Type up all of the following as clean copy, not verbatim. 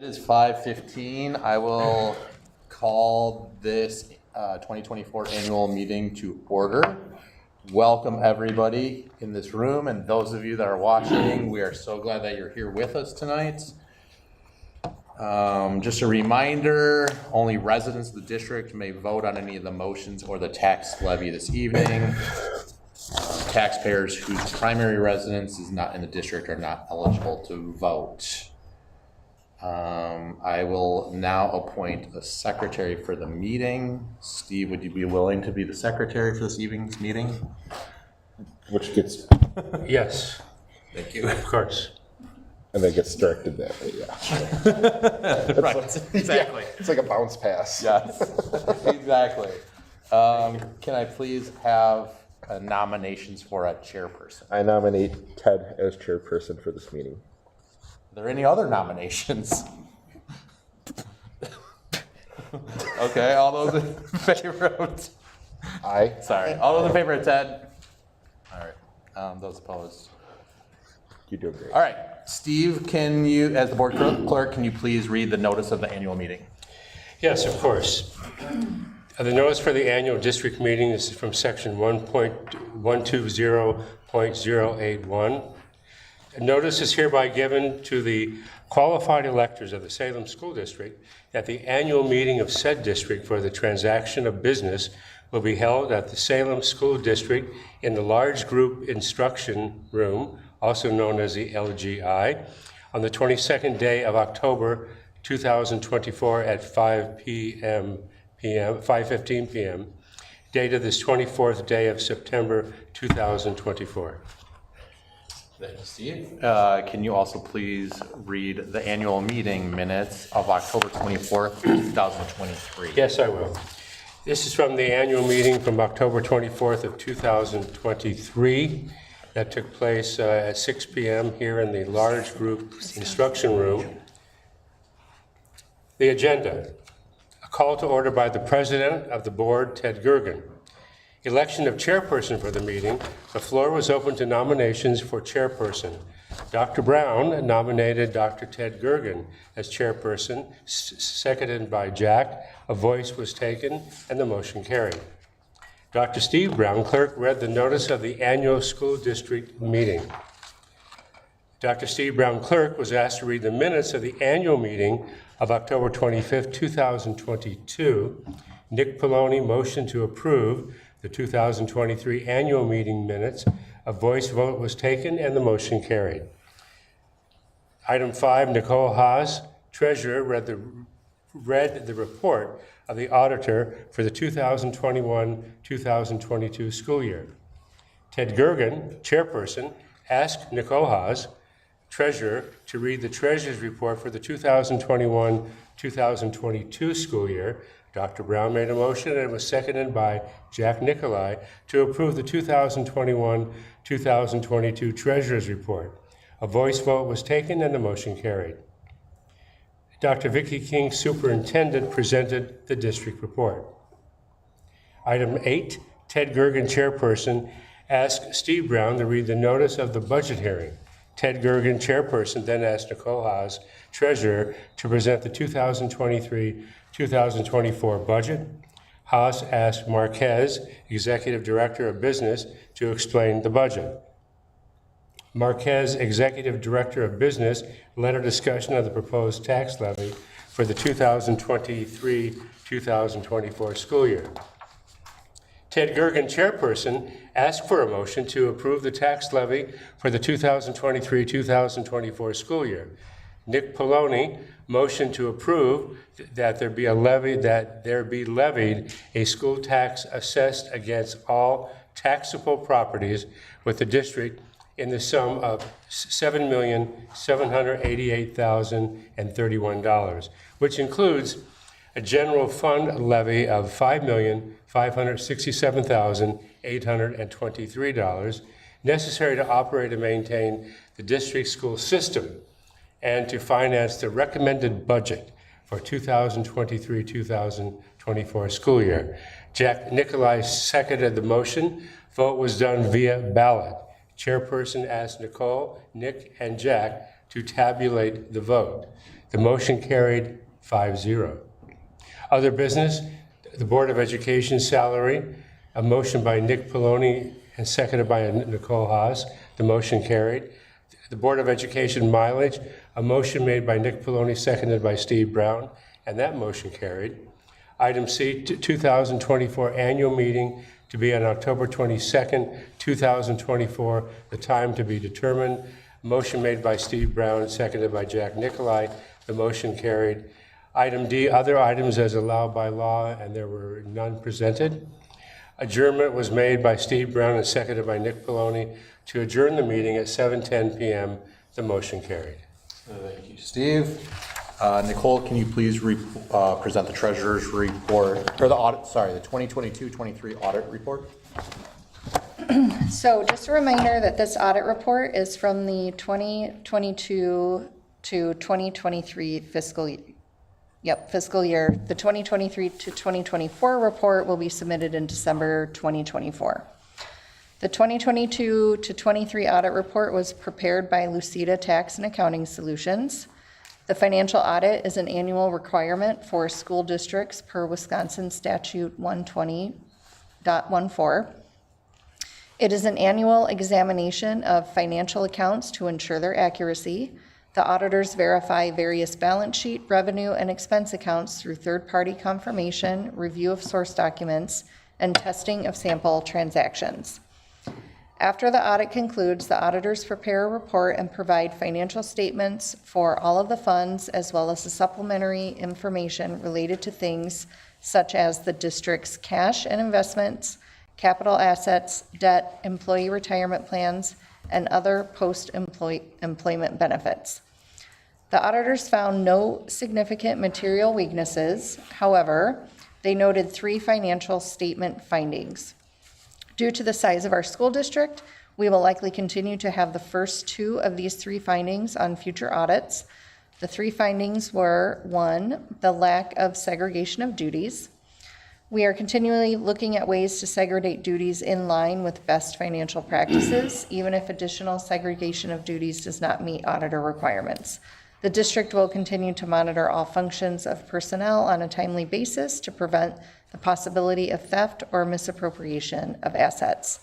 It is 5:15. I will call this 2024 annual meeting to order. Welcome everybody in this room and those of you that are watching. We are so glad that you're here with us tonight. Just a reminder, only residents of the district may vote on any of the motions or the tax levy this evening. Taxpayers whose primary residence is not in the district are not eligible to vote. I will now appoint a secretary for the meeting. Steve, would you be willing to be the secretary for this evening's meeting? Which gets... Yes. Thank you. Of course. And then gets directed that way, yeah. Right, exactly. It's like a bounce pass. Yes, exactly. Can I please have nominations for a chairperson? I nominate Ted as chairperson for this meeting. Are there any other nominations? Okay, all those in favor of... Aye. Sorry, all those in favor of Ted? All right, those opposed? You do great. All right, Steve, can you, as the board clerk, can you please read the notice of the annual meeting? Yes, of course. The notice for the annual district meeting is from section 1.120.081. Notice is hereby given to the qualified electors of the Salem School District that the annual meeting of said district for the transaction of business will be held at the Salem School District in the large group instruction room, also known as the LGI, on the 22nd day of October 2024 at 5:15 p.m., dated this 24th day of September 2024. Thank you, Steve. Can you also please read the annual meeting minutes of October 24th, 2023? Yes, I will. This is from the annual meeting from October 24th of 2023 that took place at 6 p.m. here in the large group instruction room. The agenda: a call to order by the president of the board, Ted Gergen. Election of chairperson for the meeting. The floor was open to nominations for chairperson. Dr. Brown nominated Dr. Ted Gergen as chairperson, seconded by Jack. A voice was taken and the motion carried. Dr. Steve Brown, clerk, read the notice of the annual school district meeting. Dr. Steve Brown, clerk, was asked to read the minutes of the annual meeting of October 25th, 2022. Nick Poloni motioned to approve the 2023 annual meeting minutes. A voice vote was taken and the motion carried. Item 5, Nicole Haas, treasurer, read the report of the auditor for the 2021-2022 school year. Ted Gergen, chairperson, asked Nicole Haas, treasurer, to read the treasurer's report for the 2021-2022 school year. Dr. Brown made a motion and it was seconded by Jack Nicolai to approve the 2021-2022 treasurer's report. A voice vote was taken and the motion carried. Dr. Vicki King, superintendent, presented the district report. Item 8, Ted Gergen, chairperson, asked Steve Brown to read the notice of the budget hearing. Ted Gergen, chairperson, then asked Nicole Haas, treasurer, to present the 2023-2024 budget. Haas asked Marquez, executive director of business, to explain the budget. Marquez, executive director of business, led a discussion of the proposed tax levy for the 2023-2024 school year. Ted Gergen, chairperson, asked for a motion to approve the tax levy for the 2023-2024 school year. Nick Poloni motioned to approve that there be levied a school tax assessed against all taxable properties with the district in the sum of $7,788,031, which includes a general fund levy of $5,567,823 necessary to operate and maintain the district school system and to finance the recommended budget for 2023-2024 school year. Jack Nicolai seconded the motion. Vote was done via ballot. Chairperson asked Nicole, Nick, and Jack to tabulate the vote. The motion carried 5-0. Other business, the Board of Education salary, a motion by Nick Poloni and seconded by Nicole Haas. The motion carried. The Board of Education mileage, a motion made by Nick Poloni, seconded by Steve Brown, and that motion carried. Item C, 2024 annual meeting to be on October 22nd, 2024, the time to be determined. Motion made by Steve Brown, seconded by Jack Nicolai. The motion carried. Item D, other items as allowed by law, and there were none presented. Adjournment was made by Steve Brown and seconded by Nick Poloni to adjourn the meeting at 7:10 p.m. The motion carried. Thank you, Steve. Nicole, can you please present the treasurer's report, or the audit, sorry, the 2022-23 audit report? So just a reminder that this audit report is from the 2022 to 2023 fiscal year. Fiscal year. The 2023 to 2024 report will be submitted in December 2024. The 2022 to 23 audit report was prepared by Lucida Tax and Accounting Solutions. The financial audit is an annual requirement for school districts per Wisconsin Statute 120.14. It is an annual examination of financial accounts to ensure their accuracy. The auditors verify various balance sheet, revenue, and expense accounts through third-party confirmation, review of source documents, and testing of sample transactions. After the audit concludes, the auditors prepare a report and provide financial statements for all of the funds, as well as the supplementary information related to things such as the district's cash and investments, capital assets, debt, employee retirement plans, and other post-employment benefits. The auditors found no significant material weaknesses. However, they noted 3 financial statement findings. Due to the size of our school district, we will likely continue to have the first 2 of these 3 findings on future audits. The 3 findings were: 1, the lack of segregation of duties. We are continually looking at ways to segregate duties in line with best financial practices, even if additional segregation of duties does not meet auditor requirements. The district will continue to monitor all functions of personnel on a timely basis to prevent the possibility of theft or misappropriation of assets.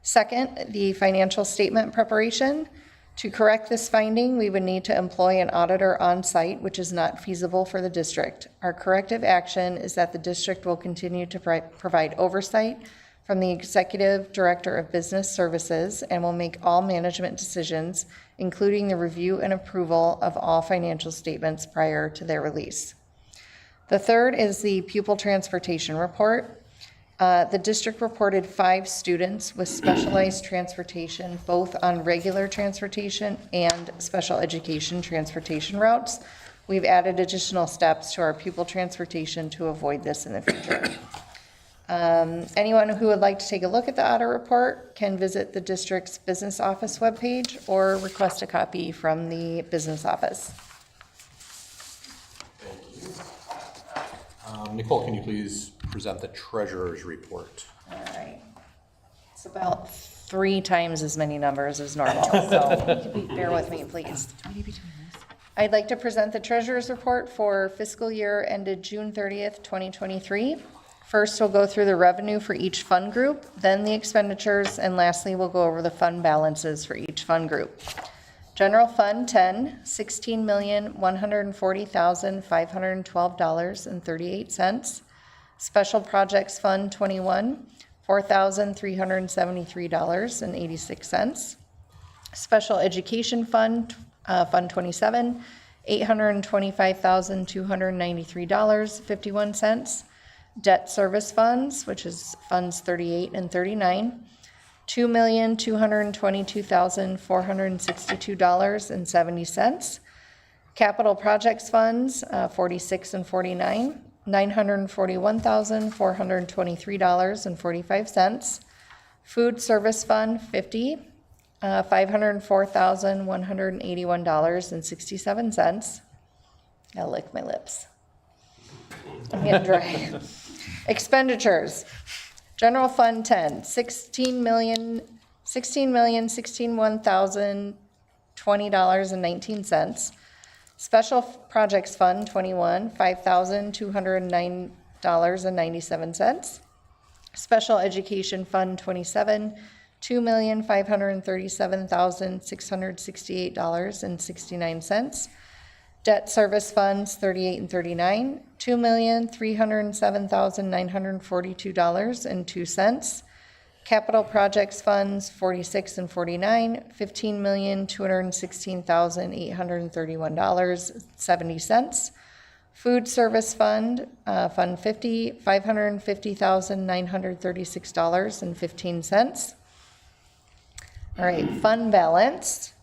Second, the financial statement preparation. To correct this finding, we would need to employ an auditor on site, which is not feasible for the district. Our corrective action is that the district will continue to provide oversight from the Executive Director of Business Services and will make all management decisions, including the review and approval of all financial statements prior to their release. The third is the pupil transportation report. The district reported 5 students with specialized transportation, both on regular transportation and special education transportation routes. We've added additional steps to our pupil transportation to avoid this in the future. Anyone who would like to take a look at the audit report can visit the district's business office webpage or request a copy from the business office. Nicole, can you please present the treasurer's report? All right. It's about 3 times as many numbers as normal, so bear with me, please. I'd like to present the treasurer's report for fiscal year ended June 30th, 2023. First, we'll go through the revenue for each fund group, then the expenditures, and lastly, we'll go over the fund balances for each fund group. General Fund 10, $16,140,512.38. Special Projects Fund 21, $4,373.86. Special Education Fund, Fund 27, $825,293.51. Debt Service Funds, which is Funds 38 and 39, $2,222,462.70. Capital Projects Funds, 46 and 49, $941,423.45. Food Service Fund 50, $504,181.67. I'll lick my lips. I'm getting dry. Expenditures. General Fund 10, $16,061,020.19. Special Projects Fund 21, $5,209.97. Special Education Fund 27, $2,537,668.69. Debt Service Funds 38 and 39, $2,307,942.02. Capital Projects Funds 46 and 49, $15,216,831.70. Food Service Fund, Fund 50, $550,936.15. All right, fund balance.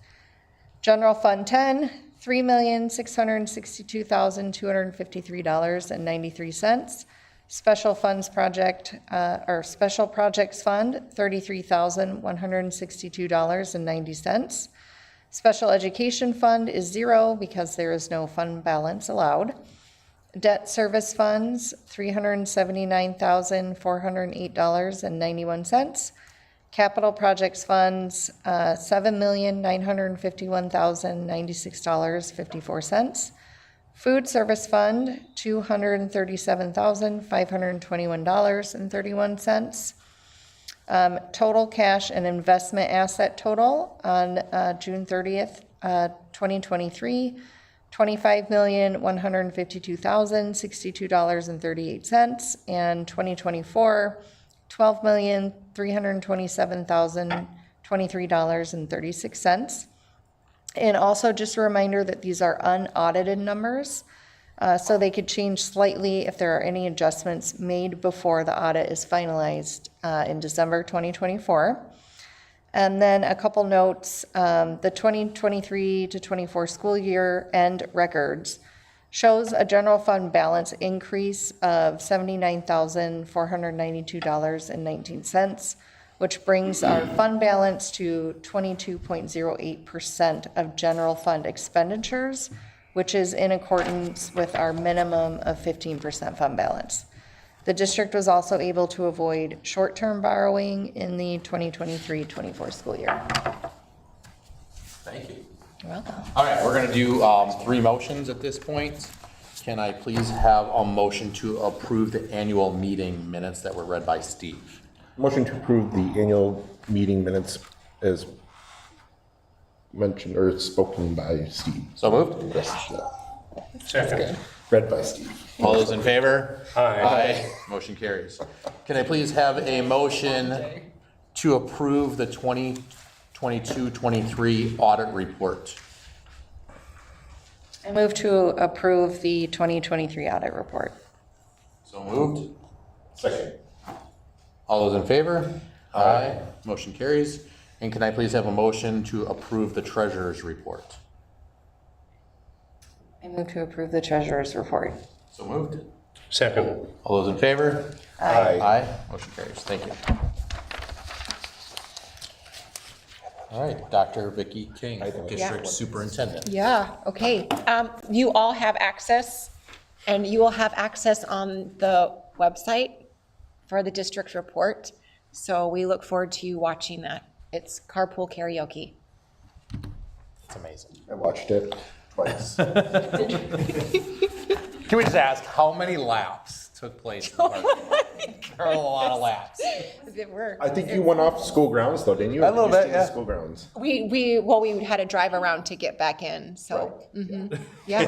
General Fund 10, $3,662,253.93. Special Funds Project, or Special Projects Fund, $33,162.90. Special Education Fund is zero because there is no fund balance allowed. Debt Service Funds, $379,408.91. Capital Projects Funds, $7,951,096.54. Food Service Fund, $237,521.31. Total cash and investment asset total on June 30th, 2023, $25,152,062.38, and 2024, $12,327,023.36. And also just a reminder that these are unaudited numbers, so they could change slightly if there are any adjustments made before the audit is finalized in December 2024. And then a couple notes, the 2023 to 24 school year end records shows a general fund balance increase of $79,492.19, which brings our fund balance to 22.08% of general fund expenditures, which is in accordance with our minimum of 15% fund balance. The district was also able to avoid short-term borrowing in the 2023-24 school year. Thank you. You're welcome. All right, we're gonna do three motions at this point. Can I please have a motion to approve the annual meeting minutes that were read by Steve? Motion to approve the annual meeting minutes as mentioned or spoken by Steve. So moved? Second. Read by Steve. All those in favor? Aye. Motion carries. Can I please have a motion to approve the 2022-23 audit report? I move to approve the 2023 audit report. So moved. Second. All those in favor? Aye. Motion carries. And can I please have a motion to approve the treasurer's report? I move to approve the treasurer's report. So moved. Second. All those in favor? Aye. Aye. Motion carries. Thank you. All right, Dr. Vicki King, District Superintendent. Yeah, okay. You all have access, and you will have access on the website for the district report. So we look forward to you watching that. It's carpool karaoke. It's amazing. I watched it twice. Can we just ask, how many laps took place? There were a lot of laps. It were. I think you went off school grounds though, didn't you? A little You stayed bit, yeah. in School grounds. We had to drive around to get back in, so, yeah,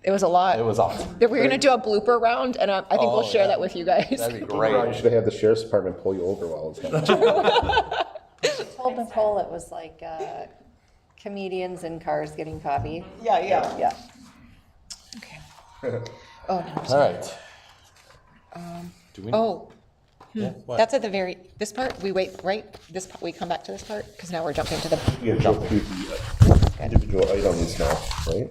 it was a lot. It was awesome. We're gonna do a blooper round, and I think we'll share that with you guys. That'd be You great. should have had the sheriff's department pull you over while it's happening. Told Nicole it was like comedians in cars getting coffee. Yeah. Yeah. Okay. Oh, no. All right. Do we? Oh, Yeah, what? that's at the this part, we wait, right? This part, we come back to this part? Because now we're jumping to the, You gotta jump through the individual items now, right?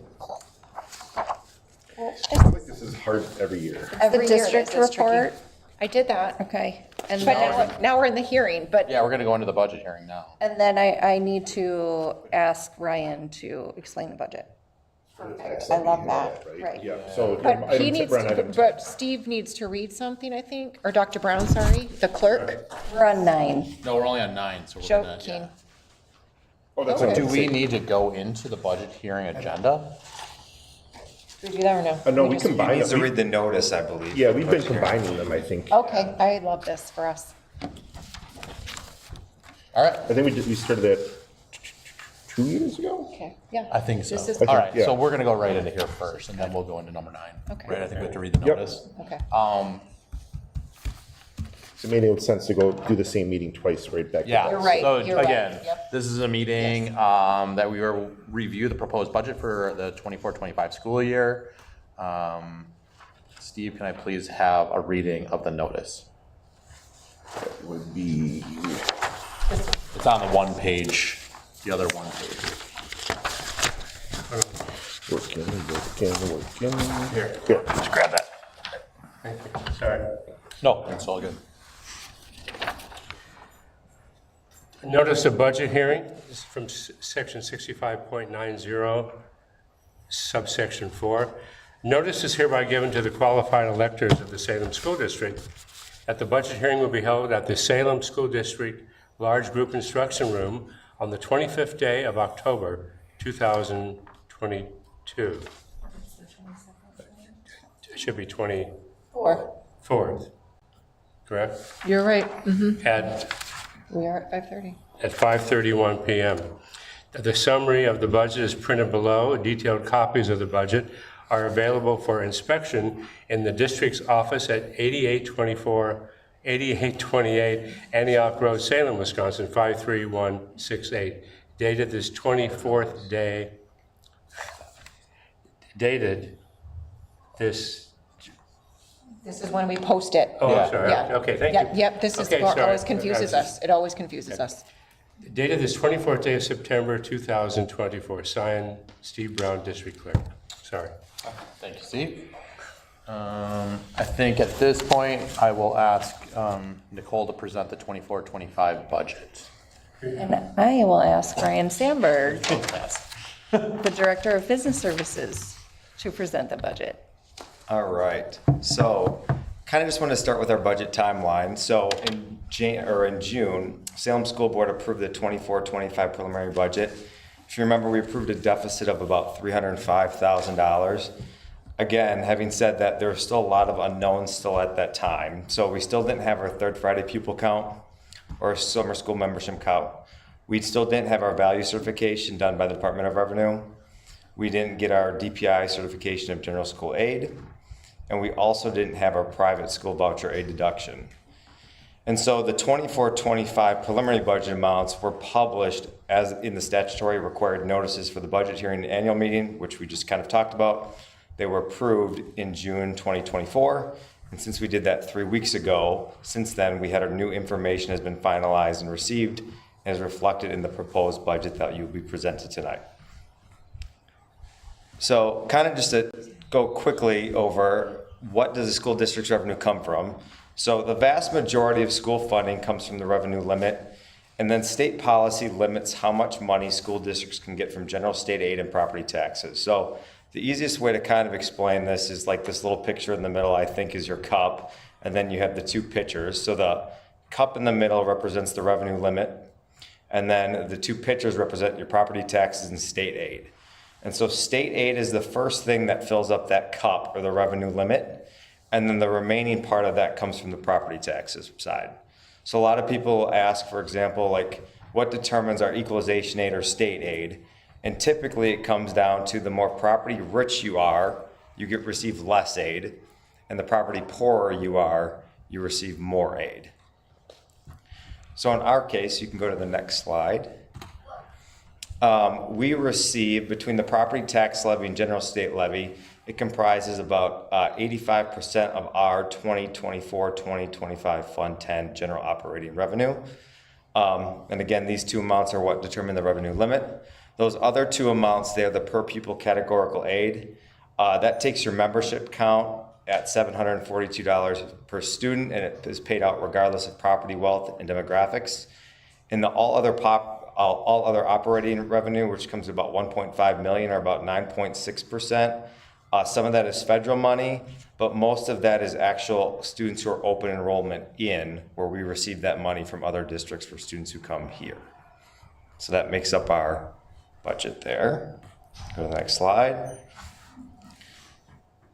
I feel like this is hard every year. The district this is tricky. report, I did that. okay. And But then, now we're in the hearing, but Yeah, we're gonna go into the budget hearing now. and then I need to ask Ryan to explain the budget. I love that. Right. Yeah, so. But he item- needs we're on to, item but Steve needs to read something, I think, or Dr. Brown, sorry, the clerk. We're on 9. No, we're only on 9, so we're gonna, Joking. Oh, that's Okay. what Do I'm we saying. need to go into the budget hearing agenda? Do we do that or no? No, we combine Needs to them. read the notice, I believe. Yeah, we've been combining them, I think. Okay, I love this for us. All right, I think we started that 2 years ago? Okay, yeah. I think so. This is- All right, yeah. so we're gonna go right into here first, and then we'll go into number 9. Okay. Right, I think we have to read the Yep. notice. Okay. So it made no sense to go do the same meeting twice right back. to Yeah. back. You're right, So you're right. again, Yep. this is a meeting that we will review the proposed budget for the 24-25 school year. Steve, can I please have a reading of the notice? It would be, It's on the one page, the other one page. working. Here, Here. Just grab that. thank you. Sorry. No, it's all good. Notice of budget hearing this is from section 65.90, subsection 4. Notice is hereby given to the qualified electors of the Salem School District that the budget hearing will be held at the Salem School District Large Group Instruction Room on the 25th day of October, 2022. It should be 24th, correct? You're right. At We are at 5:30. at 5:31 PM. The summary of the budget is printed below. Detailed copies of the budget are available for inspection in the district's office at 8828 Antioch Road, Salem, Wisconsin, 53168, dated this 24th day, dated this, This is when we post it. oh, Yeah. I'm sorry. Yeah. Okay, thank Yep, you. yep, this is, Okay, sorry. always confuses us. It always confuses us. Dated this 24th day of September 2024, signed Steve Brown, District Clerk. Sorry. Thank you, Steve. I think at this point, I will ask Nicole to present the 24-25 budget. And I will ask Ryan Sandberg, the Director of Business Services, to present the budget. All right, so kind of just want to start with our budget timeline. So in June, Salem School Board approved the 24-25 preliminary budget. If you remember, we approved a deficit of about $305,000. Again, having said that, there were still a lot of unknowns still at that time. So we still didn't have our third Friday pupil count or summer school membership count. We still didn't have our value certification done by the Department of Revenue. We didn't get our DPI certification of general school aid. And we also didn't have our private school voucher aid deduction. And so the 24-25 preliminary budget amounts were published as in the statutory required notices for the budget hearing and annual meeting, which we just kind of talked about. They were approved in June 2024. And since we did that 3 weeks ago, since then, we had our new information has been finalized and received and is reflected in the proposed budget that you will be presented tonight. So kind of just to go quickly over what does the school district's revenue come from. So the vast majority of school funding comes from the revenue limit, and then state policy limits how much money school districts can get from general state aid and property taxes. So the easiest way to kind of explain this is like this little picture in the middle, I think, is your cup, and then you have the two pitchers. So the cup in the middle represents the revenue limit, and then the two pitchers represent your property taxes and state aid. And so state aid is the first thing that fills up that cup or the revenue limit. And then the remaining part of that comes from the property taxes side. So a lot of people ask, for example, like what determines our equalization aid or state aid? And typically it comes down to the more property rich you are, you receive less aid. And the property poorer you are, you receive more aid. So in our case, you can go to the next slide. We receive, between the property tax levy and general state levy, it comprises about 85% of our 2024-2025 Fund 10 general operating revenue. And again, these two amounts are what determine the revenue limit. Those other two amounts, they're the per pupil categorical aid. That takes your membership count at $742 per student, and it is paid out regardless of property, wealth, and demographics. And the all other operating revenue, which comes to about 1.5 million or about 9.6%. Some of that is federal money, but most of that is actual students who are open enrollment in, where we receive that money from other districts for students who come here. So that makes up our budget there. Go to the next slide.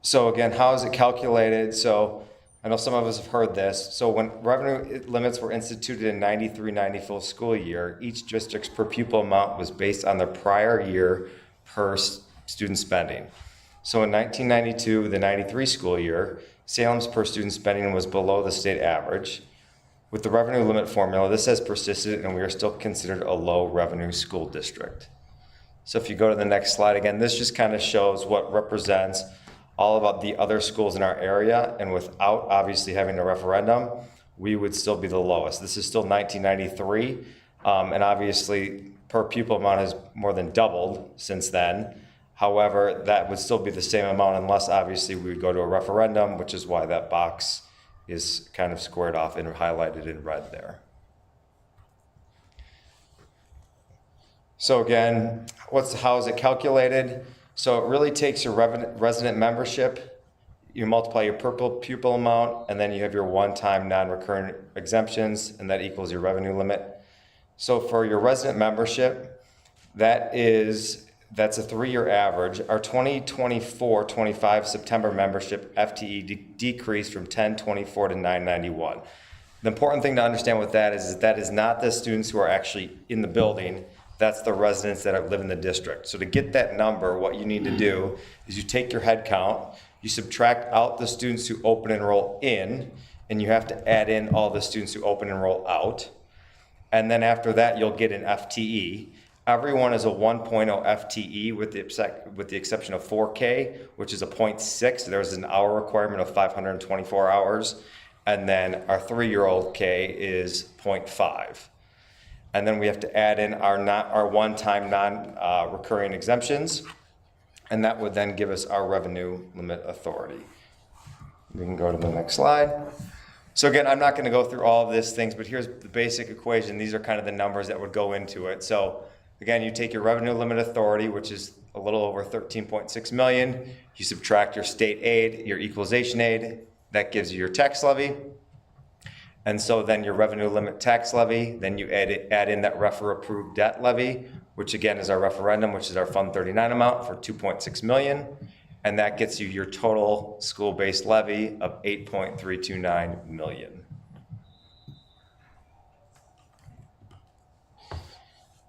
So again, how is it calculated? So I know some of us have heard this. So when revenue limits were instituted in 93-94 school year, each district's per pupil amount was based on their prior year per student spending. So in 1992, the 93 school year, Salem's per student spending was below the state average. With the revenue limit formula, this has persisted and we are still considered a low revenue school district. So if you go to the next slide again, this just kind of shows what represents all about the other schools in our area, and without obviously having a referendum, we would still be the lowest. This is still 1993, and obviously per pupil amount has more than doubled since then. However, that would still be the same amount unless obviously we would go to a referendum, which is why that box is kind of squared off and highlighted in red there. So again, how is it calculated? So it really takes your resident membership, you multiply your per pupil amount, and then you have your one-time non-recurring exemptions, and that equals your revenue limit. So for your resident membership, that's a 3-year average. Our 2024-25 September membership FTE decreased from 1024 to 991. The important thing to understand with that is not the students who are actually in the building. That's the residents that live in the district. So to get that number, what you need to do is you take your head count, you subtract out the students who open enroll in, and you have to add in all the students who open enroll out. And then after that, you'll get an FTE. Everyone is a 1.0 FTE with the exception of 4K, which is a 0.6. There's an hour requirement of 524 hours. And then our 3-year-old K is 0.5. And then we have to add in our one-time non-recurring exemptions, and that would then give us our revenue limit authority. We can go to the next slide. So again, I'm not going to go through all of these things, but here's the basic equation. These are kind of the numbers that would go into it. So again, you take your revenue limit authority, which is a little over 13.6 million. You subtract your state aid, your equalization aid. That gives you your tax levy. And so then your revenue limit tax levy, then you add in that refer-approved debt levy, which again is our referendum, which is our Fund 39 amount for 2.6 million. And that gets you your total school-based levy of 8.329 million.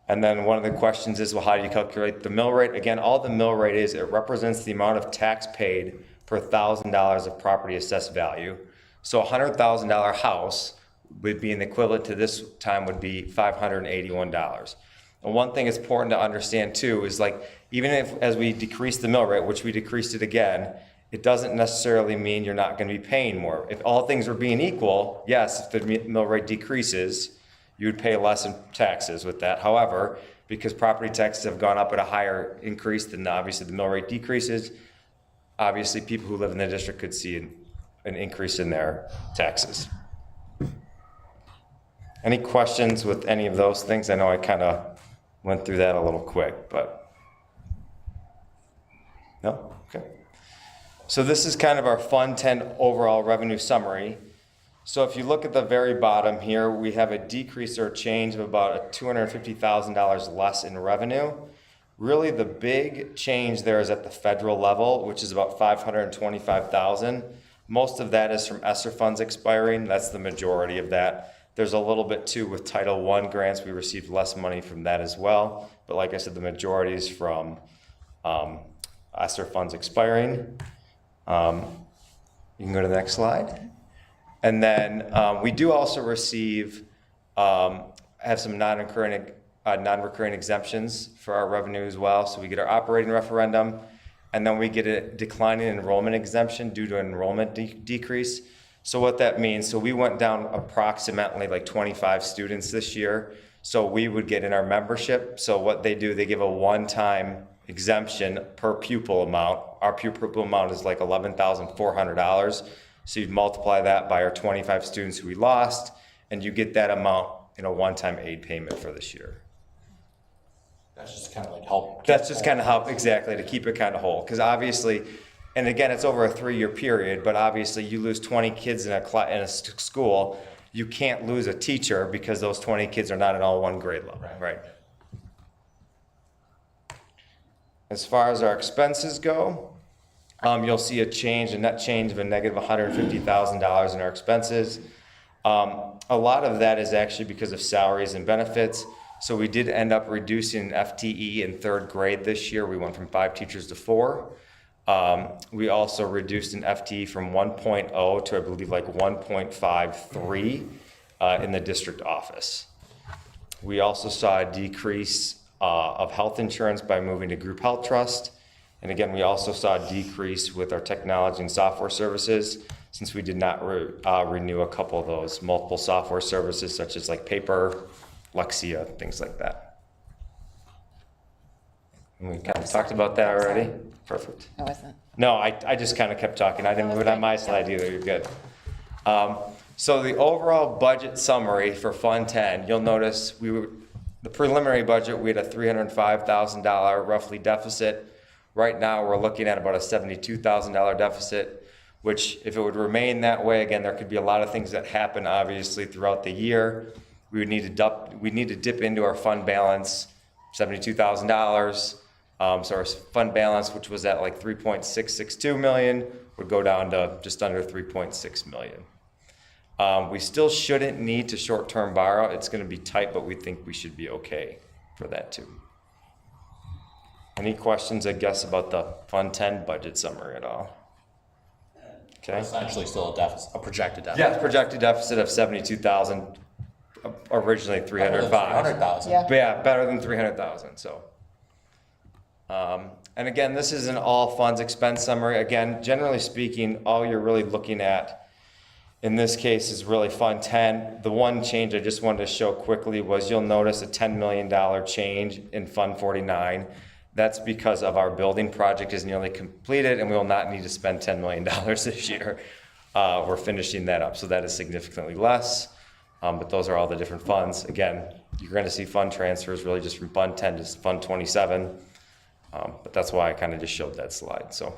And then one of the questions is, well, how do you calculate the mill rate? Again, all the mill rate is, it represents the amount of tax paid per $1,000 of property assessed value. So a $100,000 house would be an equivalent to this time would be $581. And one thing that's important to understand too is like, even if as we decrease the mill rate, which we decreased it again, it doesn't necessarily mean you're not going to be paying more. If all things were being equal, yes, if the mill rate decreases, you would pay less in taxes with that. However, because property taxes have gone up at a higher increase than obviously the mill rate decreases, obviously people who live in the district could see an increase in their taxes. Any questions with any of those things? I know I kind of went through that a little quick, but no? Okay. So this is kind of our Fund 10 overall revenue summary. So if you look at the very bottom here, we have a decrease or change of about $250,000 less in revenue. Really the big change there is at the federal level, which is about $525,000. Most of that is from ESSER funds expiring. That's the majority of that. There's a little bit too with Title I grants. We received less money from that as well. But like I said, the majority is from ESSER funds expiring. You can go to the next slide. And then we do also receive, have some non-recurring exemptions for our revenue as well. So we get our operating referendum, and then we get a declining enrollment exemption due to enrollment decrease. So what that means, so we went down approximately like 25 students this year. So we would get in our membership. So what they do, they give a one-time exemption per pupil amount. Our pupil amount is like $11,400. So you'd multiply that by our 25 students who we lost, and you get that amount in a one-time aid payment for this year. That's just kind of like help. That's just kind of help, exactly, to keep it kind of whole. Because obviously, and again, it's over a 3-year period, but obviously you lose 20 kids in a school, you can't lose a teacher because those 20 kids are not in all one grade level, right? As far as our expenses go, you'll see a net change of a negative $150,000 in our expenses. A lot of that is actually because of salaries and benefits. So we did end up reducing FTE in third grade this year. We went from 5 teachers to 4. We also reduced an FTE from 1.0 to I believe like 1.53 in the district office. We also saw a decrease of health insurance by moving to group health trust. And again, we also saw a decrease with our technology and software services since we did not renew a couple of those multiple software services such as like Paper, Lexia, things like that. And we kind of talked about that already. Perfect. I wasn't. No, I just kind of kept talking. I didn't move it on my slide either. You're good. So the overall budget summary for Fund 10, you'll notice the preliminary budget, we had a $305,000 roughly deficit. Right now, we're looking at about a $72,000 deficit, which if it would remain that way, again, there could be a lot of things that happen obviously throughout the year. We would need to dip into our fund balance, $72,000. So our fund balance, which was at like 3.662 million, would go down to just under 3.6 million. We still shouldn't need to short-term borrow. It's going to be tight, but we think we should be okay for that too. Any questions, I guess, about the Fund 10 budget summary at all? Okay. Essentially still a deficit, a projected deficit. Yeah, projected deficit of 72,000, originally 305. 300,000. Yeah. But yeah, better than 300,000, so. And again, this is an all funds expense summary. Again, generally speaking, all you're really looking at in this case is really Fund 10. The one change I just wanted to show quickly was you'll notice a $10 million change in Fund 49. That's because of our building project is nearly completed and we will not need to spend $10 million this year. We're finishing that up, so that is significantly less. But those are all the different funds. Again, you're going to see fund transfers really just from Fund 10 to Fund 27. But that's why I kind of just showed that slide. So,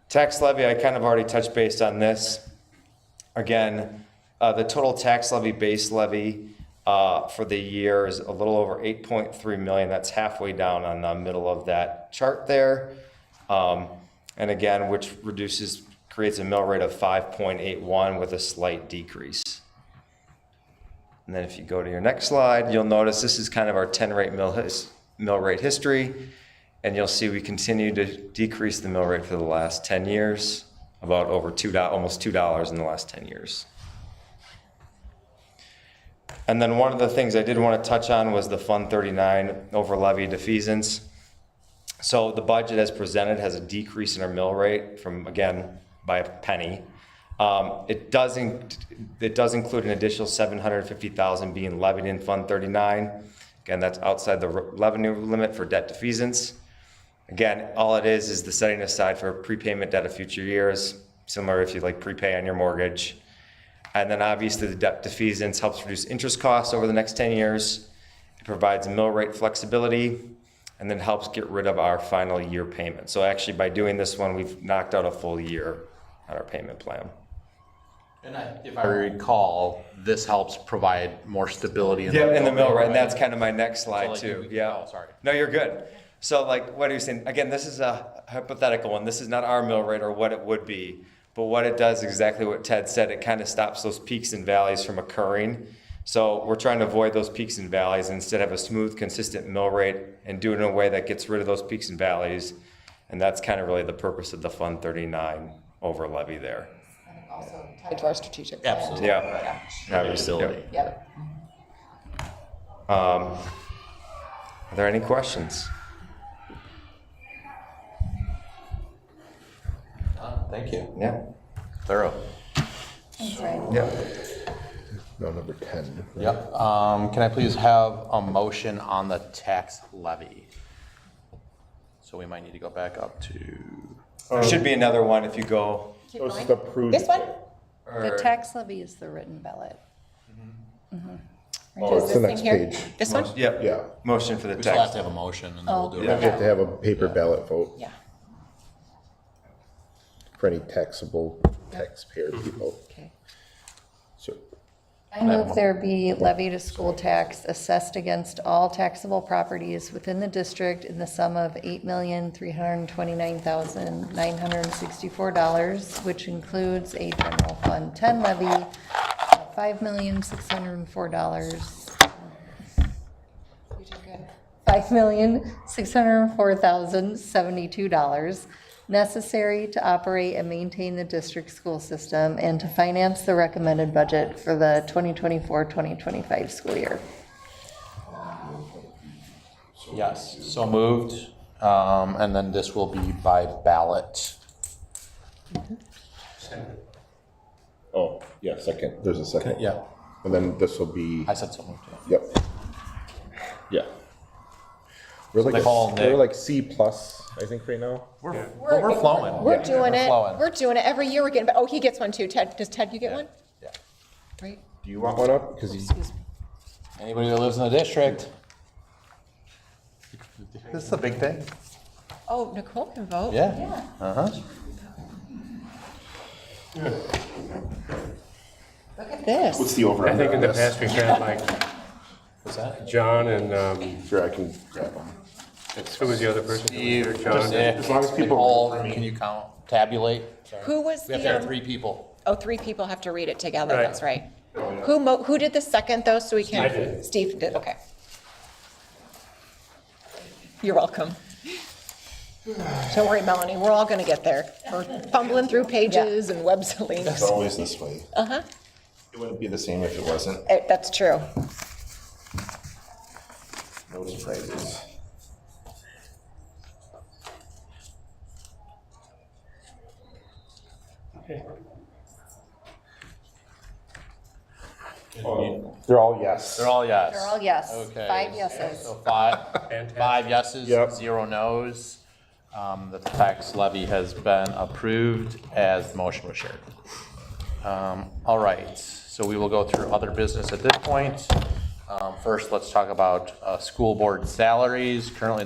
tax levy, I kind of already touched base on this. Again, the total tax levy, base levy for the year is a little over 8.3 million. That's halfway down on the middle of that chart there. And again, which creates a mill rate of 5.81 with a slight decrease. And then if you go to your next slide, you'll notice this is kind of our 10-rate mill rate history. And you'll see we continue to decrease the mill rate for the last 10 years, about over almost $2 in the last 10 years. And then one of the things I did want to touch on was the Fund 39 over levy defeasance. So the budget as presented has a decrease in our mill rate from, again, by a penny. It does include an additional $750,000 being levied in Fund 39. Again, that's outside the revenue limit for debt defeasance. Again, all it is the setting aside for prepayment debt of future years, similar if you like prepay on your mortgage. And then obviously the debt defeasance helps reduce interest costs over the next 10 years. It provides mill rate flexibility and then helps get rid of our final year payment. So actually by doing this one, we've knocked out a full year on our payment plan. And if I recall, this helps provide more stability in Yeah, in the mill rate, right? and that's kind of my next slide like too. you- Yeah. oh, sorry. No, you're good. So like, what are you saying? Again, this is a hypothetical one. This is not our mill rate or what it would be, but what it does, exactly what Ted said, it kind of stops those peaks and valleys from occurring. So we're trying to avoid those peaks and valleys and instead have a smooth, consistent mill rate and do it in a way that gets rid of those peaks and valleys. And that's kind of really the purpose of the Fund 39 over levy there. Also tied to our strategic plan. Absolutely. Yeah. Facility. Yep. Are there any questions? Thank you. Yeah. Thorough. That's right. Yeah. No, number 10. Yep. Can I please have a motion on the tax levy? So we might need to go back up to. There should be another one if you go. Oh, it's the approved. This one? The tax levy is the written ballot. Oh, it's the This thing next here? page. This one? Yep. Yeah. Motion for the We still have tax. to have a motion and then we'll do You it. have to have a paper ballot vote Yeah. for any taxable taxpayer people. Okay. So I move there be levied a school tax assessed against all taxable properties within the district in the sum of $8,329,964, which includes a general fund 10 levy of $5,604. $5,604,072 necessary to operate and maintain the district school system and to finance the recommended budget for the 2024-2025 school year. Yes, so moved. And then this will be by ballot. Oh, yeah, second. There's a second. Yeah, And then this will be, I said so moved. Yeah. yep. Yeah. We're they call like, Nick. we're like C plus, I think, right now. We're flowing. We're doing it. flowing. We're doing it. Every year we're getting, oh, he gets one too. Ted, does Ted, you get one? Yeah. Right. Do you Want want one up? Because anybody that lives in the district? This is a big thing. Oh, Nicole can vote. Yeah. Uh-huh. Look at this. what's the over? I think in the past we've had like What's that? John and, Sure, I can grab them. who was the other person? Steve, John. Nick, As long as people- Nicole, can you count, tabulate? Sorry. Who was We have to have the, 3 people. oh, 3 people have to read it together. Right. That's right. Who did the second though, so we can? I did. Steve did, okay. You're welcome. Don't worry, Melanie, we're all gonna get there. We're fumbling through pages and webs It's links. always this way. Uh-huh, It wouldn't be the same if it wasn't. that's true. No surprises. They're all yes. They're all yes. They're all yes. Okay. 5 yeses. So 5 Fantastic. yeses, Yep. 0 no's. The tax levy has been approved as the motion was shared. All right, so we will go through other business at this point. First, let's talk about school board salaries. Currently,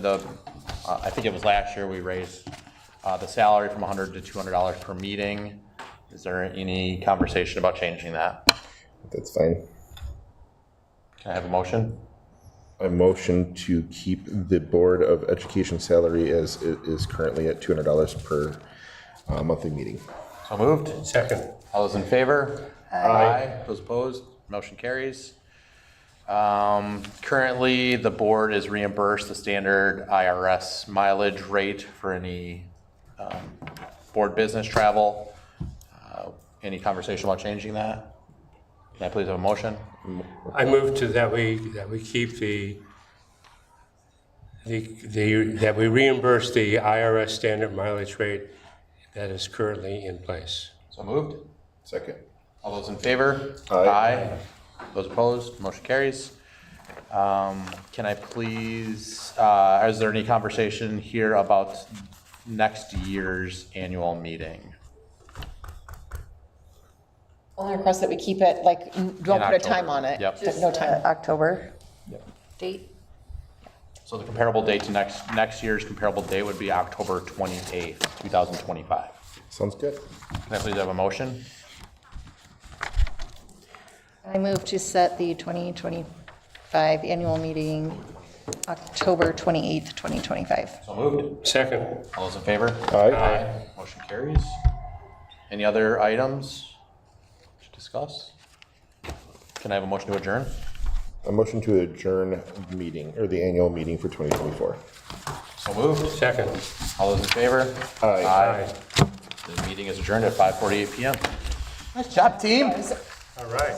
I think it was last year, we raised the salary from $100 to $200 per meeting. Is there any conversation about changing that? That's fine. Can I have a motion? I motion to keep the Board of Education salary as it is currently at $200 per monthly meeting. So moved. Second. All those in favor? Aye. Those opposed? Motion carries. Currently, the board is reimbursed the standard IRS mileage rate for any board business travel. Any conversation about changing that? Can I please have a motion? I move to that we keep that we reimburse the IRS standard mileage rate that is currently in place. So moved. Second. All those in favor? Aye. Those opposed? Motion carries. Can I please, is there any conversation here about next year's annual meeting? Only request that we keep it, like, don't put a October. time on it. Yep. No time. October date. So the comparable date to next year's comparable date would be October 28th, 2025. Sounds good. Can I please have a motion? I move to set the 2025 annual meeting October 28th, 2025. So moved. Second. All those in favor? Aye. Motion carries. Any other items to discuss? Can I have a motion to adjourn? A motion to adjourn the meeting, or the annual meeting for 2024. So moved. Second. All those in favor? Aye. The meeting is adjourned at 5:48 PM. Nice job, team. All right.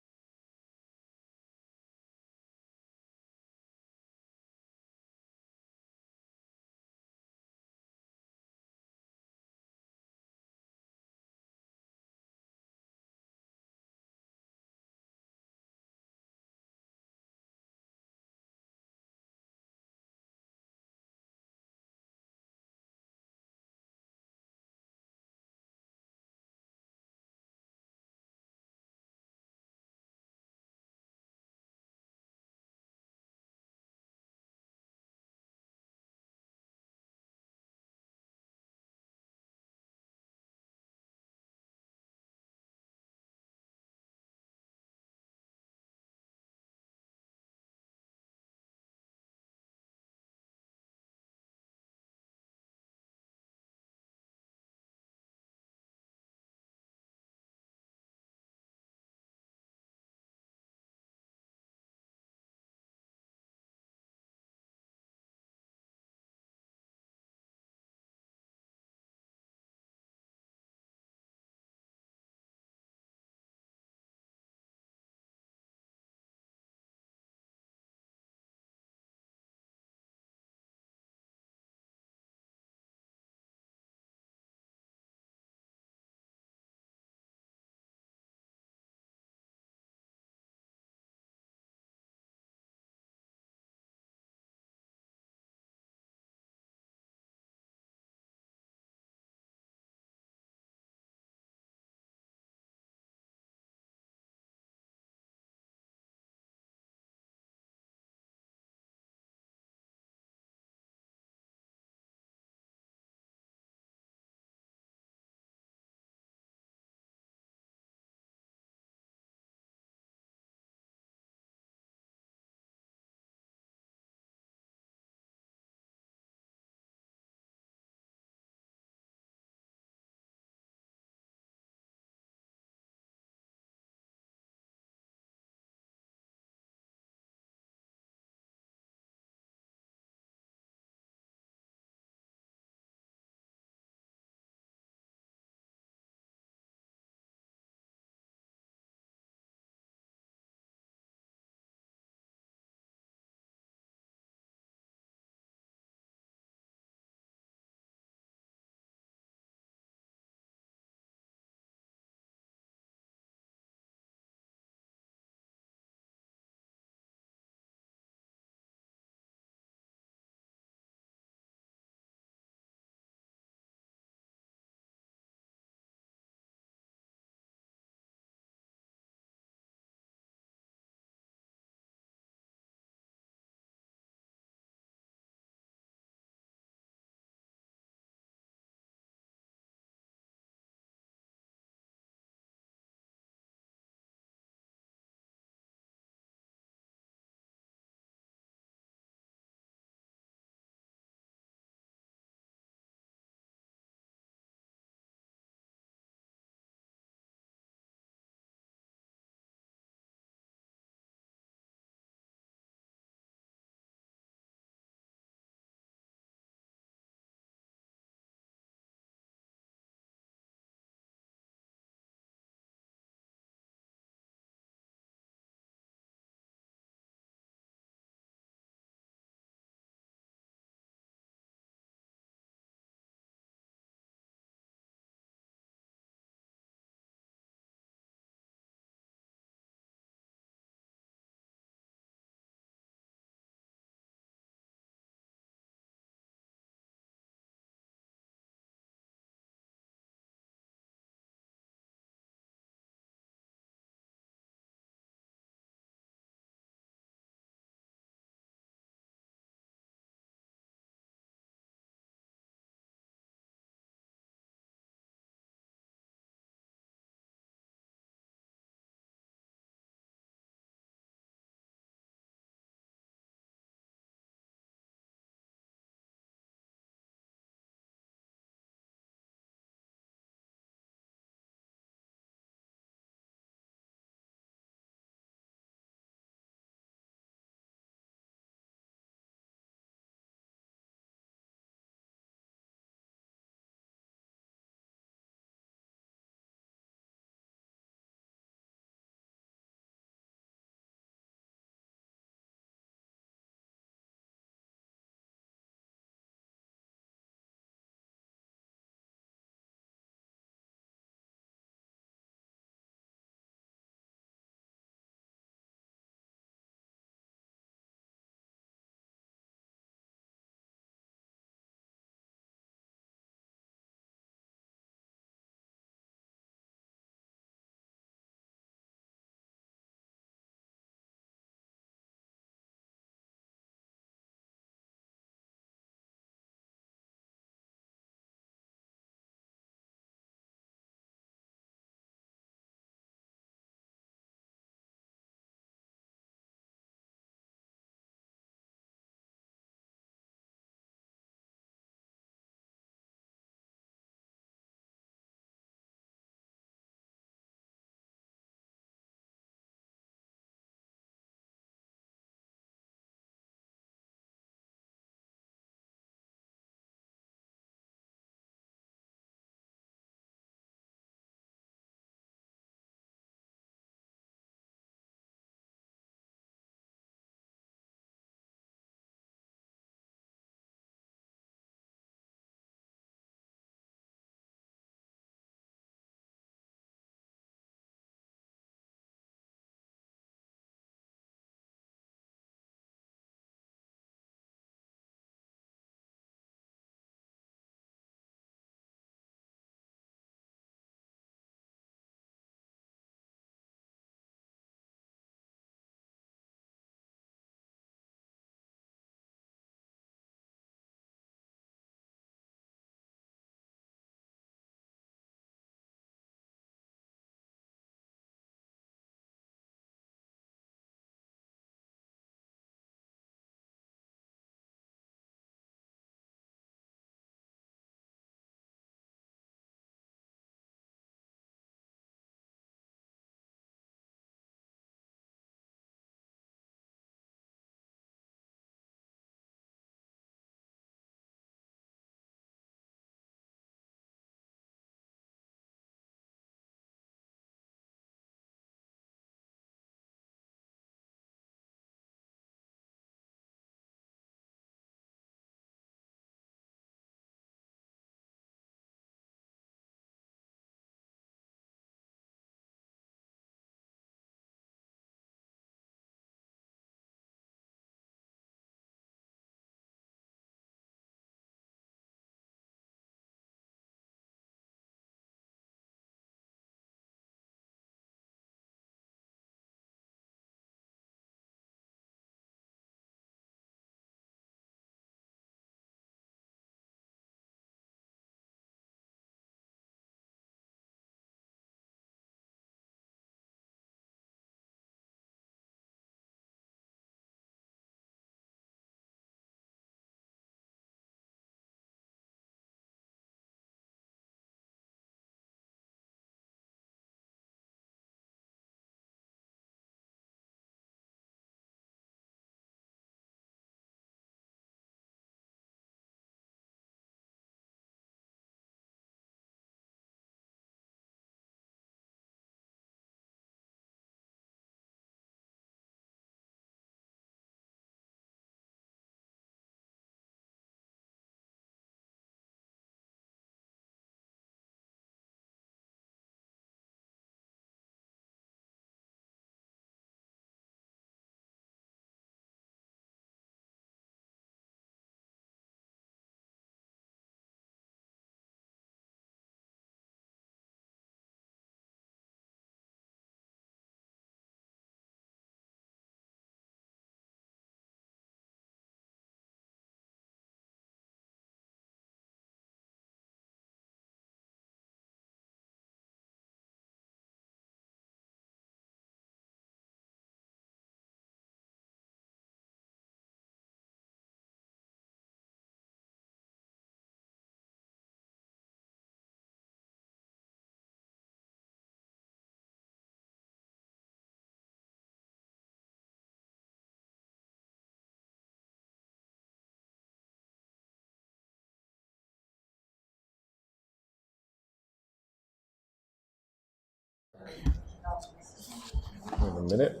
1 minute.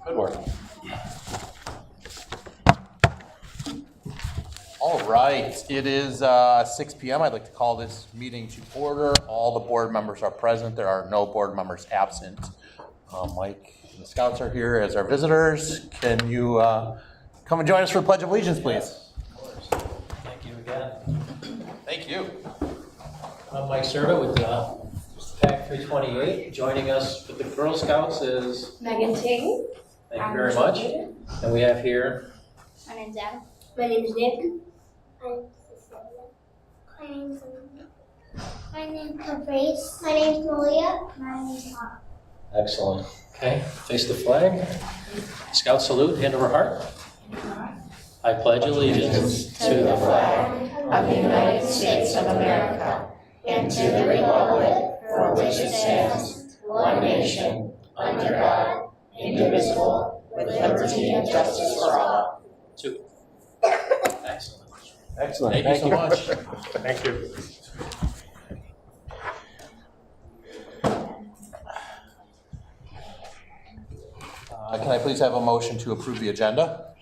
Good work. All right, it is 6 p.m. I'd like to call this meeting to order. All the board members are present. There are no board members absent. Mike and the scouts are here as our visitors. Can you come and join us for the Pledge of Allegiance, please? Of course. Thank you again. Thank you. I'm Mike Serva with PAC 328. Joining us with the Girl Scouts is Megan Ting. thank you very much. And we have here My name's Adam. My name's Nick. My name's Caprice. My name's Malia. My name's Hawk. excellent. Okay, face the flag. Scout salute, hand over heart. I pledge allegiance to the flag of the United States of America and to the republic for which it stands, one nation, under God, indivisible, with liberty and justice for all. Two. Excellent. Excellent. Thank you so much. Thank you. Can I please have a motion to approve the agenda?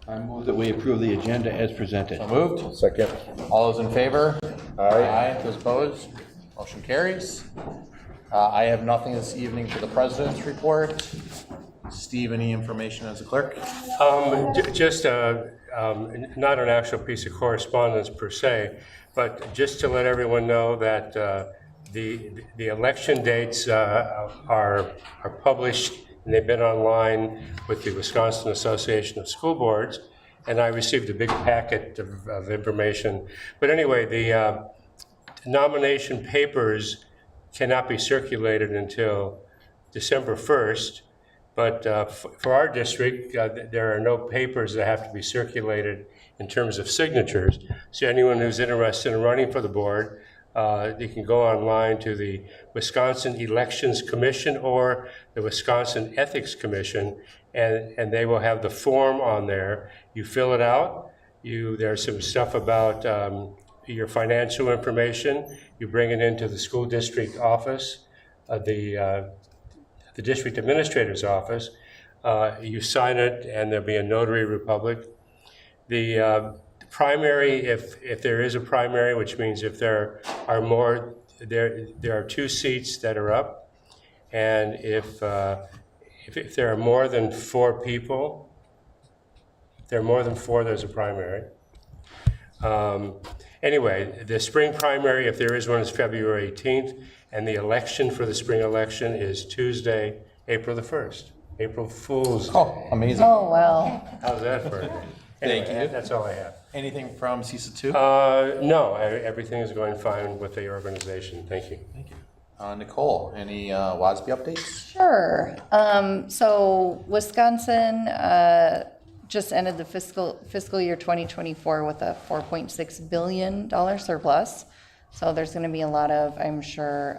I move that we approve the agenda as presented. So moved. Second. All those in favor? Aye. Those opposed? Motion carries. I have nothing this evening for the president's report. Steve, any information as a clerk? Just not an actual piece of correspondence per se, but just to let everyone know that the election dates are published, and they've been online with the Wisconsin Association of School Boards, and I received a big packet of information. But anyway, the nomination papers cannot be circulated until December 1st, but for our district, there are no papers that have to be circulated in terms of signatures. So anyone who's interested in running for the board, you can go online to the Wisconsin Elections Commission or the Wisconsin Ethics Commission, and they will have the form on there. You fill it out. There's some stuff about your financial information. You bring it into the school district office, the district administrator's office. You sign it, and there'll be a notary republic. The primary, if there is a primary, which means if there are more, there are 2 seats that are up, and if there are more than 4 people, if there are more than 4, there's a primary. Anyway, the spring primary, if there is one, is February 18th, and the election for the spring election is Tuesday, April the 1st. April Fool's Day. Oh, amazing. Oh, well. How's that for you? Thank Anyway, you. That's all I have. Anything from CISA 2? No, everything is going fine with the organization. Thank you. Thank you. Nicole, any WASB updates? Sure. So Wisconsin just ended the fiscal year 2024 with a $4.6 billion surplus. So there's going to be a lot of, I'm sure,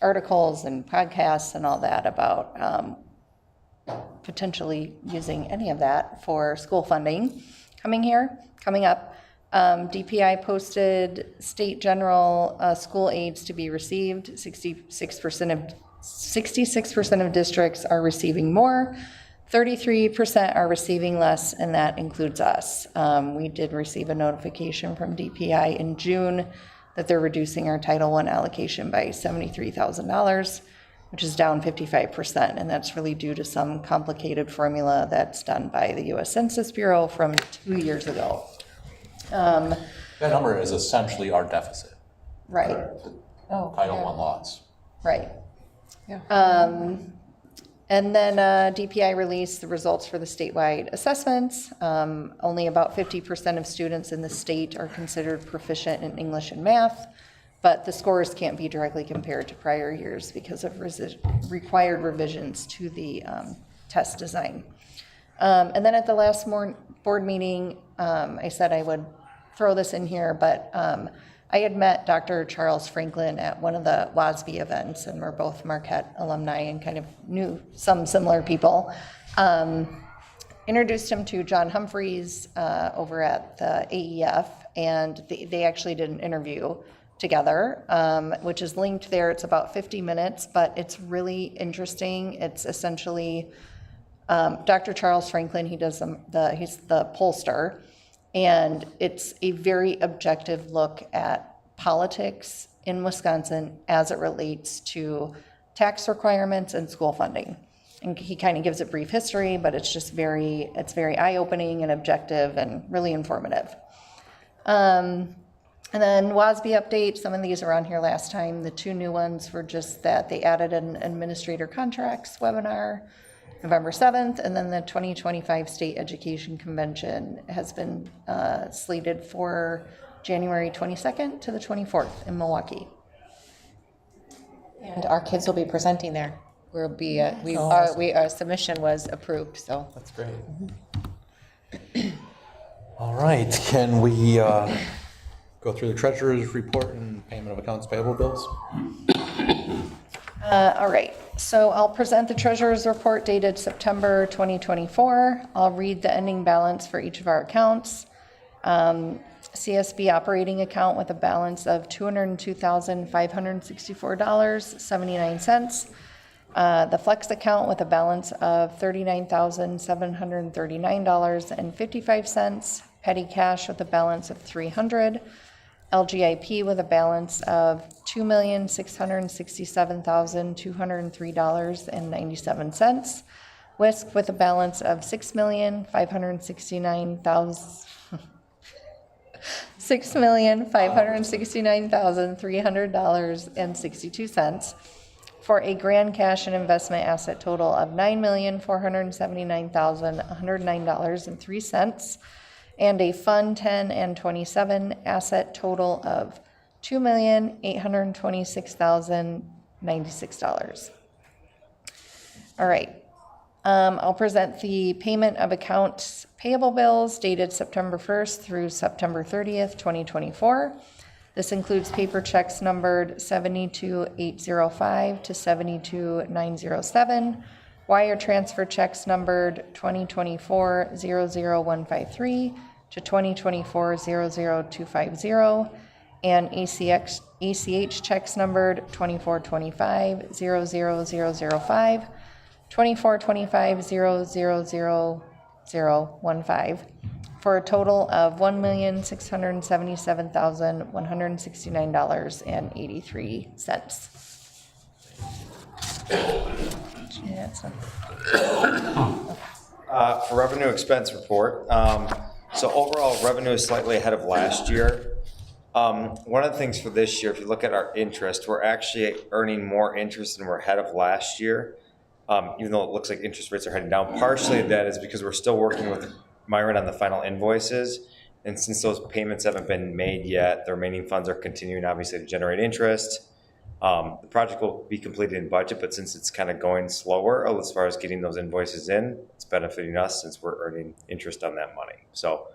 articles and podcasts and all that about potentially using any of that for school funding coming up. DPI posted state general school aids to be received. 66% of districts are receiving more. 33% are receiving less, and that includes us. We did receive a notification from DPI in June that they're reducing our Title I allocation by $73,000, which is down 55%, and that's really due to some complicated formula that's done by the U.S. Census Bureau from 2 years ago. That number is essentially our deficit. Right. Title I loss. Right. And then DPI released the results for the statewide assessments. Only about 50% of students in the state are considered proficient in English and math, but the scores can't be directly compared to prior years because of required revisions to the test design. And then at the last board meeting, I said I would throw this in here, but I had met Dr. Charles Franklin at one of the WASB events, and we're both Marquette alumni and kind of knew some similar people. Introduced him to John Humphreys over at the AEF, and they actually did an interview together, which is linked there. It's about 50 minutes, but it's really interesting. It's essentially Dr. Charles Franklin, he's the pollster, and it's a very objective look at politics in Wisconsin as it relates to tax requirements and school funding. And he kind of gives a brief history, but it's just very eye-opening and objective and really informative. And then WASB update, some of these were on here last time. The two new ones were just that they added an administrator contracts webinar November 7th, and then the 2025 State Education Convention has been slated for January 22nd to the 24th in Milwaukee. And our kids will be presenting there. Our submission was approved, so. That's great. All right, can we go through the treasurer's report and payment of accounts payable bills? All right, so I'll present the treasurer's report dated September 2024. I'll read the ending balance for each of our accounts. CSB operating account with a balance of $202,564.79. The Flex account with a balance of $39,739.55. Petty cash with a balance of $300. LGIP with a balance of $2,667,203.97. WISC with a balance of $6,569,300.62 for a grand cash and investment asset total of $9,479,109.03 and a Fund 10 and 27 asset total of $2,826,096. All right. I'll present the payment of accounts payable bills dated September 1st through September 30th, 2024. This includes paper checks numbered 72805 to 72907, wire transfer checks numbered 2024-00153 to 2024-00250, and ACH checks numbered 2425-00005, 2425-00015, for a total of $1,677,169.83. For revenue expense report, so overall revenue is slightly ahead of last year. One of the things for this year, if you look at our interest, we're actually earning more interest than we're ahead of last year, even though it looks like interest rates are heading down. Partially that is because we're still working with Myron on the final invoices, and since those payments haven't been made yet, the remaining funds are continuing obviously to generate interest. The project will be completed in budget, but since it's kind of going slower as far as getting those invoices in, it's benefiting us since we're earning interest on that money. So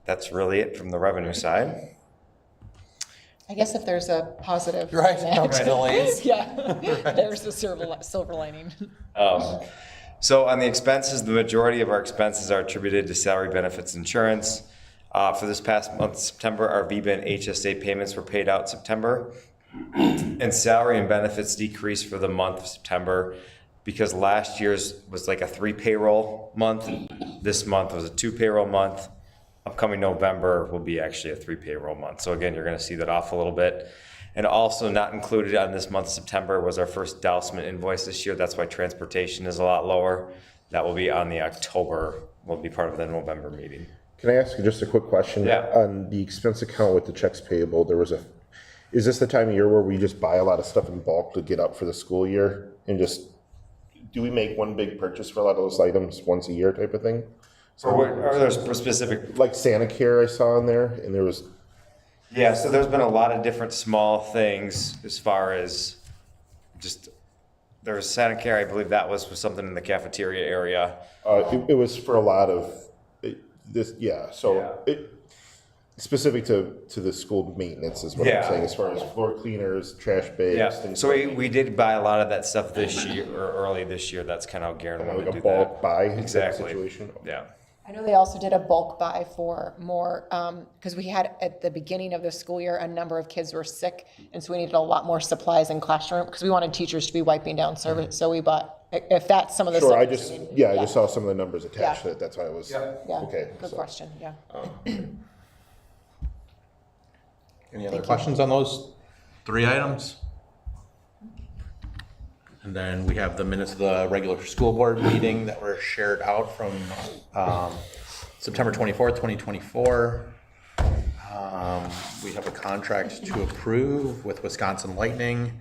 that's really it from the revenue side. I guess if there's a positive. Right, in no delays. Yeah, there's the silver lining. So on the expenses, the majority of our expenses are attributed to salary, benefits, insurance. For this past month, September, our VBA and HSA payments were paid out September. And salary and benefits decreased for the month of September because last year's was like a 3 payroll month. This month was a 2 payroll month. Upcoming November will be actually a 3 payroll month. So again, you're going to see that off a little bit. And also not included on this month of September was our first dousement invoice this year. That's why transportation is a lot lower. That will be on the October, will be part of the November meeting. Can I ask you just a quick question? Yeah. On the expense account with the checks payable, is this the time of year where we just buy a lot of stuff in bulk to get up for the school year? And do we make one big purchase for a lot of those items once a year type of thing? So are there specific? Like Santa Care I saw in there, and there was... Yeah, so there's been a lot of different small things as far as just, there was Santa Care, I believe that was something in the cafeteria area. It was for a lot of this, yeah. So Yeah. it specific to the school maintenance is what I'm saying, as far as floor cleaners, trash bags, Yeah, things so like we did buy a lot of that stuff this year, or early this year. That's kind of how Garen wanted like to a do that. bulk buy type Exactly. situation. Yeah. I know they also did a bulk buy for more, because we had at the beginning of the school year, a number of kids were sick, and so we needed a lot more supplies in classroom, because we wanted teachers to be wiping down service, so we bought, if that's some of the stuff. Sure, I you're just, doing. yeah, I just saw some of the numbers attached Yeah. to it, that's why I was, Yeah, okay. good so. question, yeah. Any other questions on those 3 items? And then we have the minutes of the regular school board meeting that were shared out from September 24th, 2024. We have a contract to approve with Wisconsin Lightning.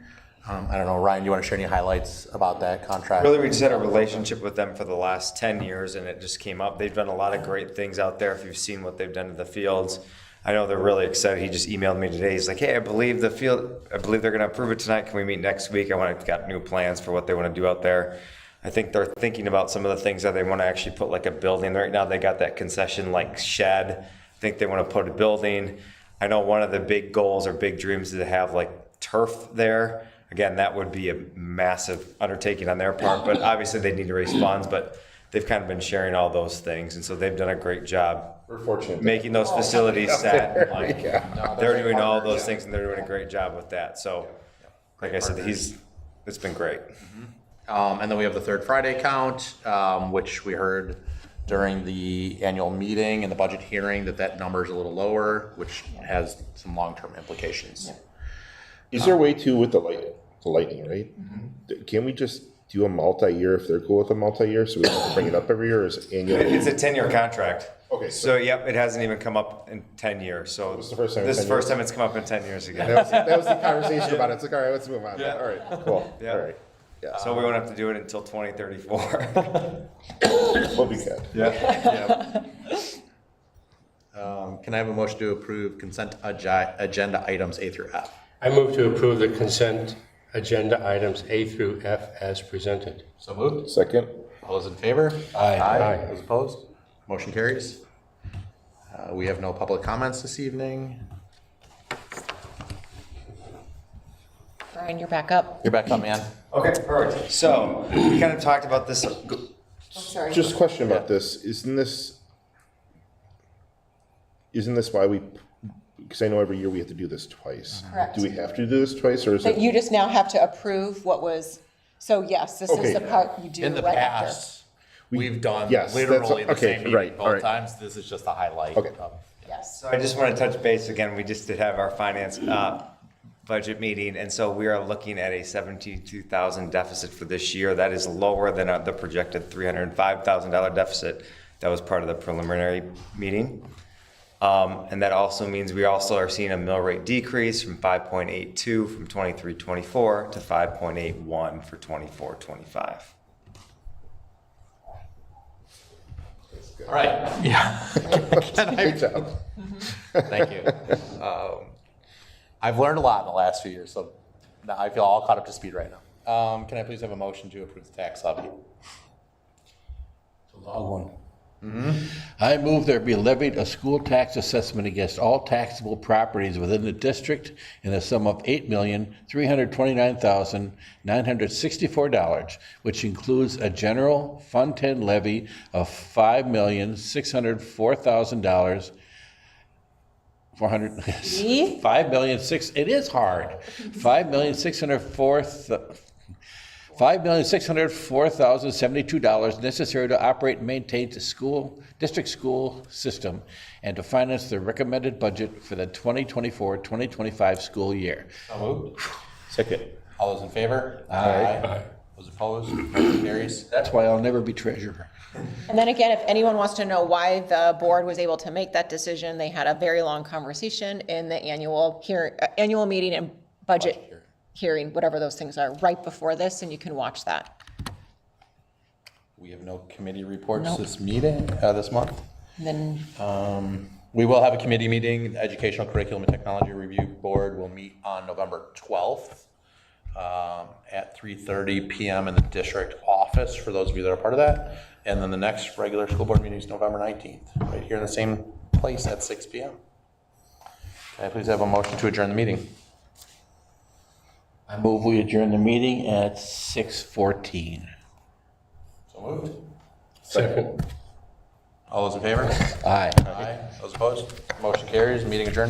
I don't know, Ryan, do you want to share any highlights about that contract? Really, we just had a relationship with them for the last 10 years, and it just came up. They've done a lot of great things out there. If you've seen what they've done to the fields, I know they're really excited. He just emailed me today. He's like, hey, I believe they're going to approve it tonight. Can we meet next week? Got new plans for what they want to do out there. I think they're thinking about some of the things that they want to actually put like a building. Right now, they got that concession like shed. I think they want to put a building. I know one of the big goals or big dreams is to have like turf there. Again, that would be a massive undertaking on their part, but obviously they need to raise funds, but they've kind of been sharing all those things. And so they've done a great job We're fortunate. making those facilities set. Like, Yeah. they're doing all those things and they're doing a great job with that. So, like I said, it's been great. And then we have the third Friday count, which we heard during the annual meeting and the budget hearing that number is a little lower, which has some long-term implications. Is there a way to, with the lightning, right? Can we just do a multi-year if they're cool with a multi-year, so we don't have to bring it up every year, or is it annual? It's a 10-year contract. Okay, So, yep, it hasn't even come up in 10 years. So This is the first time in this is 10 the first years? time it's come up in 10 years again. That was the conversation about it. It's like, all right, let's move on. Yeah. All right, cool. Yeah. All right. Yeah, So we won't have to do it until 2034. we'll be good. Yeah. Can I have a motion to approve consent agenda items A through F? I move to approve the consent agenda items A through F as presented. So moved. Second, All those in favor? Aye. Aye. Those opposed? Motion carries. We have no public comments this evening. Brian, you're back up. You're back up, man. Okay, perfect. So we kind of talked about this. Sorry. just a question about this. Isn't this why we, because I know every year we have to do this twice. Correct. Do we have to do this twice, or is That it? you just now have to approve what was, so yes, this is Okay. the part you do In the right after. past, we've done yes, that's- literally the okay, same meeting right, all both right. times. This is just a highlight. Okay. of- Yes. So I just want to touch base again. We just did have our finance budget meeting, and so we are looking at a $72,000 deficit for this year. That is lower than the projected $305,000 deficit that was part of the preliminary meeting. And that also means we also are seeing a mill rate decrease from 5.82 from 23-24 to 5.81 for 24-25. All right. Yeah. Good job. Thank you. I've learned a lot in the last few years, so now I feel all caught up to speed right now. Can I please have a motion to approve the tax levy? It's a long one. I move there be levied a school tax assessment against all taxable properties within the district in the sum of $8,329,964, which includes a general Fund 10 levy of $5,604,000. 400, See? 5,000,006, it is hard. $5,604,072 necessary to operate and maintain the district school system and to finance the recommended budget for the 2024-2025 school year. So moved. Second. All those in favor? Aye. Those opposed? Motion carries. That's why I'll never be treasurer. And then again, if anyone wants to know why the board was able to make that decision, they had a very long conversation in the annual meeting and budget hearing, whatever those things are, right before this, and you can watch that. We have no committee reports this month. And then We will have a committee meeting. The Educational Curriculum and Technology Review Board will meet on November 12th at 3:30 p.m. in the district office for those of you that are part of that. And then the next regular school board meeting is November 19th, right here in the same place at 6 p.m. Can I please have a motion to adjourn the meeting? I move we adjourn the meeting at 6:14. So moved. Second. All All those in favor? Aye. Aye. Those opposed? Motion carries. Meeting adjourned.